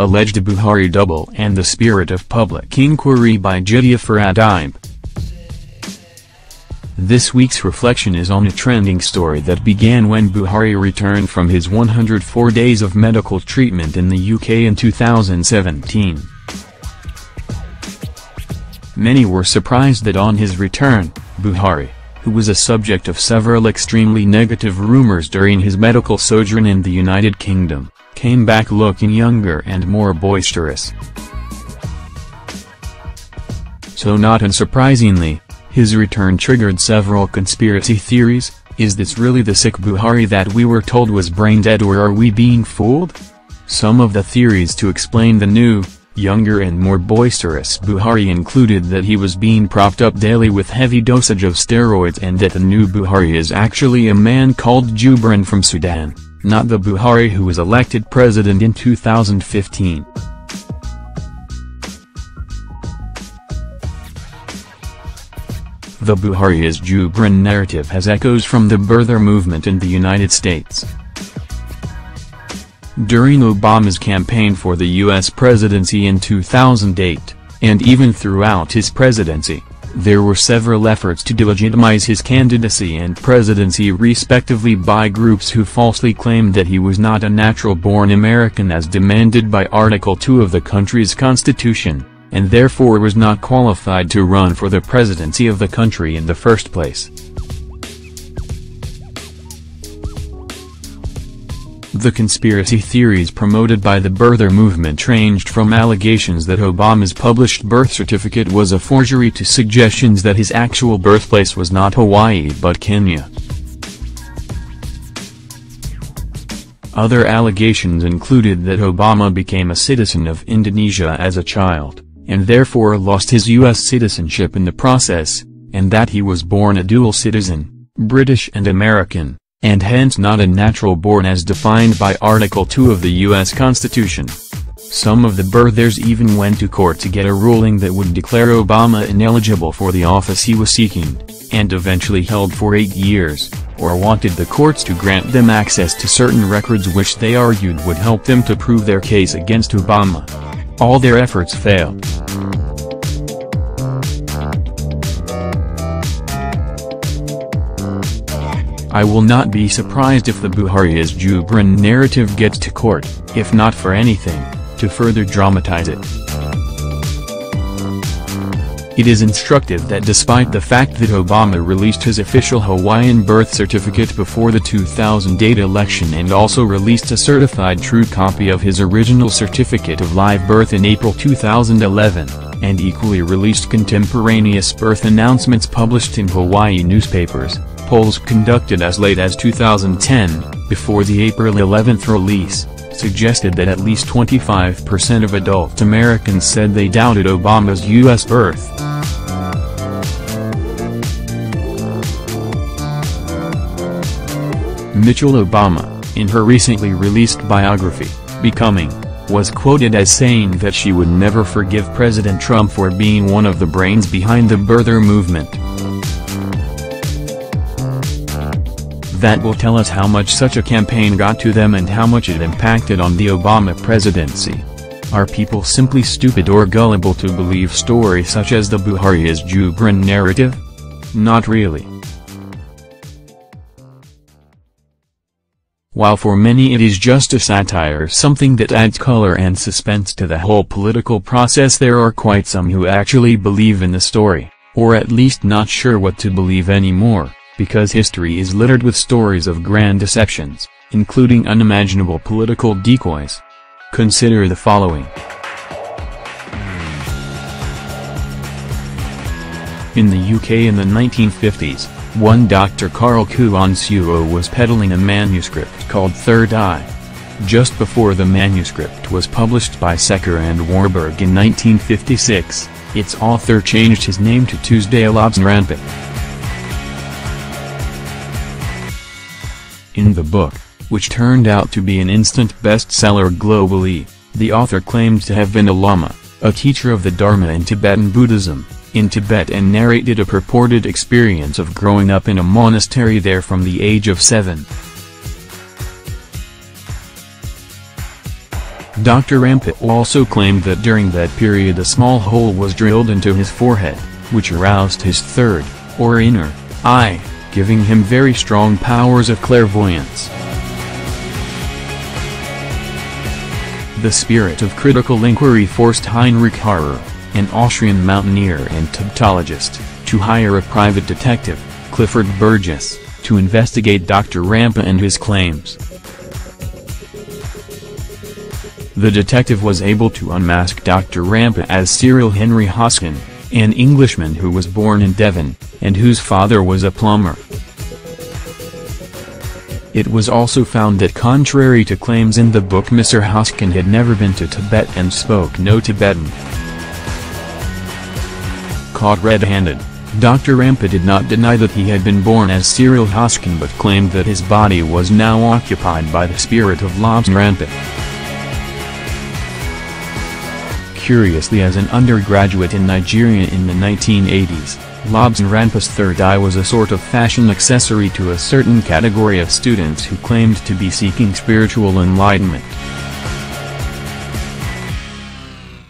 Alleged Buhari Double and the Spirit of Public Inquiry by Jideofor Adibe. This week's reflection is on a trending story that began when Buhari returned from his 104 days of medical treatment in the UK in 2017. Many were surprised that on his return, Buhari, who was a subject of several extremely negative rumors during his medical sojourn in the United Kingdom, came back looking younger and more boisterous. So not unsurprisingly, his return triggered several conspiracy theories. Is this really the sick Buhari that we were told was brain dead, or are we being fooled? Some of the theories to explain the new, younger and more boisterous Buhari included that he was being propped up daily with heavy dosage of steroids, and that the new Buhari is actually a man called Jubrin from Sudan, not the Buhari who was elected president in 2015. The Buhari is Jubrin narrative has echoes from the birther movement in the United States. During Obama's campaign for the U.S. presidency in 2008, and even throughout his presidency, there were several efforts to delegitimize his candidacy and presidency respectively by groups who falsely claimed that he was not a natural-born American as demanded by Article 2 of the country's constitution, and therefore was not qualified to run for the presidency of the country in the first place. The conspiracy theories promoted by the birther movement ranged from allegations that Obama's published birth certificate was a forgery to suggestions that his actual birthplace was not Hawaii but Kenya. Other allegations included that Obama became a citizen of Indonesia as a child, and therefore lost his U.S. citizenship in the process, and that he was born a dual citizen, British and American, and hence not a natural-born as defined by Article 2 of the U.S. Constitution. Some of the birthers even went to court to get a ruling that would declare Obama ineligible for the office he was seeking, and eventually held for 8 years, or wanted the courts to grant them access to certain records which they argued would help them to prove their case against Obama. All their efforts failed. I will not be surprised if the Buhari is Jubrin narrative gets to court, if not for anything, to further dramatize it. It is instructive that despite the fact that Obama released his official Hawaiian birth certificate before the 2008 election and also released a certified true copy of his original certificate of live birth in April 2011, and equally released contemporaneous birth announcements published in Hawaii newspapers, polls conducted as late as 2010, before the April 11 release, suggested that at least 25% of adult Americans said they doubted Obama's U.S. birth. Michelle Obama, in her recently released biography, Becoming, was quoted as saying that she would never forgive President Trump for being one of the brains behind the birther movement. That will tell us how much such a campaign got to them and how much it impacted on the Obama presidency. Are people simply stupid or gullible to believe stories such as the Buhari is Jubrin narrative? Not really. While for many it is just a satire, something that adds color and suspense to the whole political process, there are quite some who actually believe in the story, or at least not sure what to believe anymore, because history is littered with stories of grand deceptions, including unimaginable political decoys. Consider the following. In the UK in the 1950s, one Dr. Karl Kuansuo was peddling a manuscript called Third Eye. Just before the manuscript was published by Secker and Warburg in 1956, its author changed his name to Tuesday Rampant. In the book, which turned out to be an instant bestseller globally, the author claimed to have been a lama, a teacher of the Dharma in Tibetan Buddhism, in Tibet, and narrated a purported experience of growing up in a monastery there from the age of 7. Dr. Rampet also claimed that during that period a small hole was drilled into his forehead, which aroused his third, or inner, eye, giving him very strong powers of clairvoyance. The spirit of critical inquiry forced Heinrich Harrer, an Austrian mountaineer and Egyptologist, to hire a private detective, Clifford Burgess, to investigate Dr. Rampet and his claims. The detective was able to unmask Dr. Rampet as Cyril Henry Hoskin, an Englishman who was born in Devon, and whose father was a plumber. It was also found that contrary to claims in the book, Mr. Hoskin had never been to Tibet and spoke no Tibetan. Caught red-handed, Dr. Rampet did not deny that he had been born as Cyril Hoskin but claimed that his body was now occupied by the spirit of Lobsang Rampet. Curiously, as an undergraduate in Nigeria in the 1980s, Lobsang Rampet's third eye was a sort of fashion accessory to a certain category of students who claimed to be seeking spiritual enlightenment.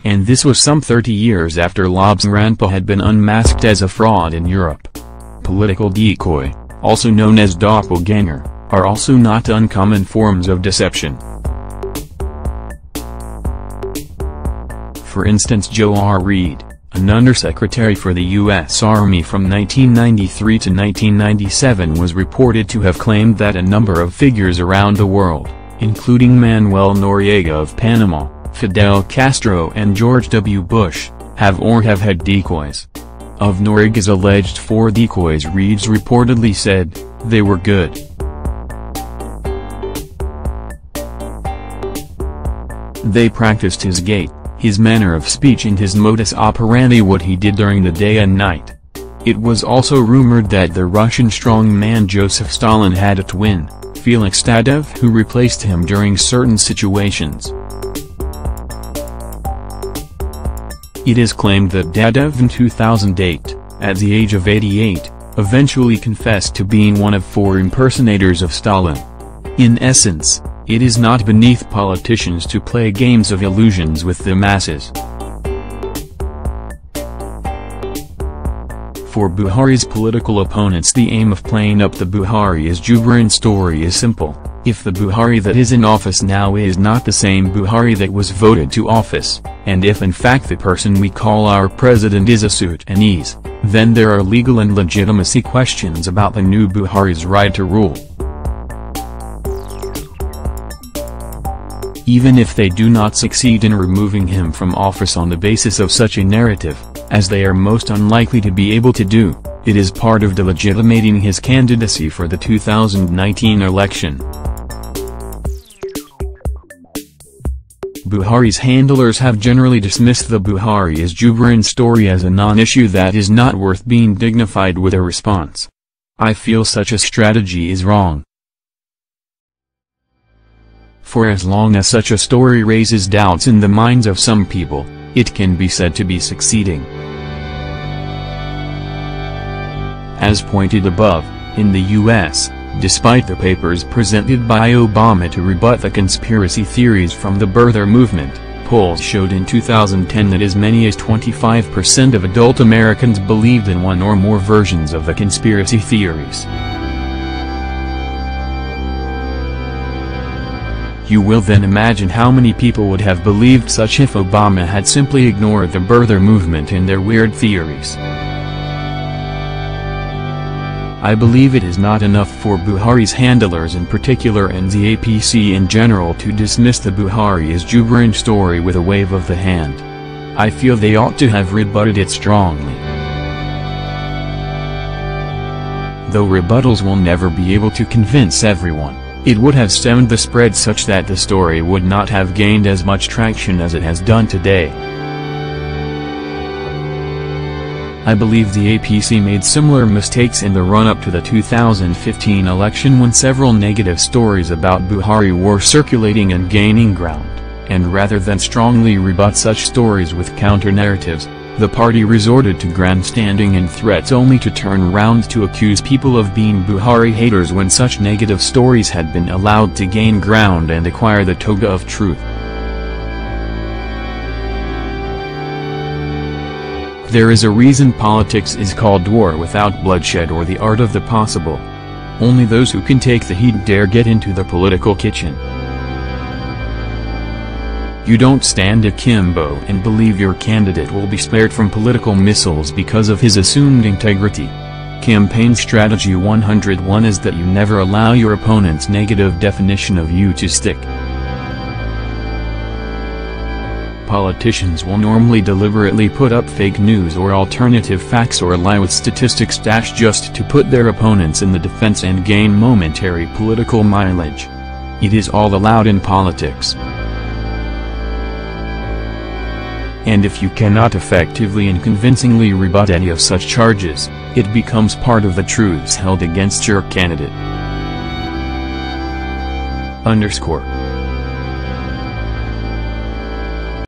And this was some 30 years after Lobsang Rampet had been unmasked as a fraud in Europe. Political decoy, also known as doppelganger, are also not uncommon forms of deception. For instance, Joe R. Reed, an undersecretary for the U.S. Army from 1993 to 1997, was reported to have claimed that a number of figures around the world, including Manuel Noriega of Panama, Fidel Castro and George W. Bush, have or have had decoys. Of Noriega's alleged 4 decoys, Reeds reportedly said, "They were good. They practiced his gait, his manner of speech and his modus operandi, what he did during the day and night." It was also rumored that the Russian strongman Joseph Stalin had a twin, Felix Dadev, who replaced him during certain situations. It is claimed that Dadev in 2008, at the age of 88, eventually confessed to being one of 4 impersonators of Stalin. In essence, it is not beneath politicians to play games of illusions with the masses. For Buhari's political opponents, the aim of playing up the Buhari is Jubrin story is simple. If the Buhari that is in office now is not the same Buhari that was voted to office, and if in fact the person we call our president is a Sudanese, then there are legal and legitimacy questions about the new Buhari's right to rule. Even if they do not succeed in removing him from office on the basis of such a narrative, as they are most unlikely to be able to do, it is part of delegitimating his candidacy for the 2019 election. Buhari's handlers have generally dismissed the Buhari is Jubrin story as a non-issue that is not worth being dignified with a response. I feel such a strategy is wrong. For as long as such a story raises doubts in the minds of some people, it can be said to be succeeding. As pointed above, in the U.S., despite the papers presented by Obama to rebut the conspiracy theories from the birther movement, polls showed in 2010 that as many as 25% of adult Americans believed in one or more versions of the conspiracy theories. You will then imagine how many people would have believed such if Obama had simply ignored the birther movement and their weird theories. I believe it is not enough for Buhari's handlers in particular and the APC in general to dismiss the Buhari is Jubrin story with a wave of the hand. I feel they ought to have rebutted it strongly. Though rebuttals will never be able to convince everyone, it would have stemmed the spread such that the story would not have gained as much traction as it has done today. I believe the APC made similar mistakes in the run-up to the 2015 election when several negative stories about Buhari were circulating and gaining ground, and rather than strongly rebut such stories with counter-narratives, the party resorted to grandstanding and threats only to turn round to accuse people of being Buhari haters when such negative stories had been allowed to gain ground and acquire the toga of truth. There is a reason politics is called war without bloodshed or the art of the possible. Only those who can take the heat dare get into the political kitchen. You don't stand akimbo and believe your candidate will be spared from political missiles because of his assumed integrity. Campaign strategy 101 is that you never allow your opponent's negative definition of you to stick. Politicians will normally deliberately put up fake news or alternative facts or lie with statistics just to put their opponents in the defense and gain momentary political mileage. It is all allowed in politics. And if you cannot effectively and convincingly rebut any of such charges, it becomes part of the truths held against your candidate. _.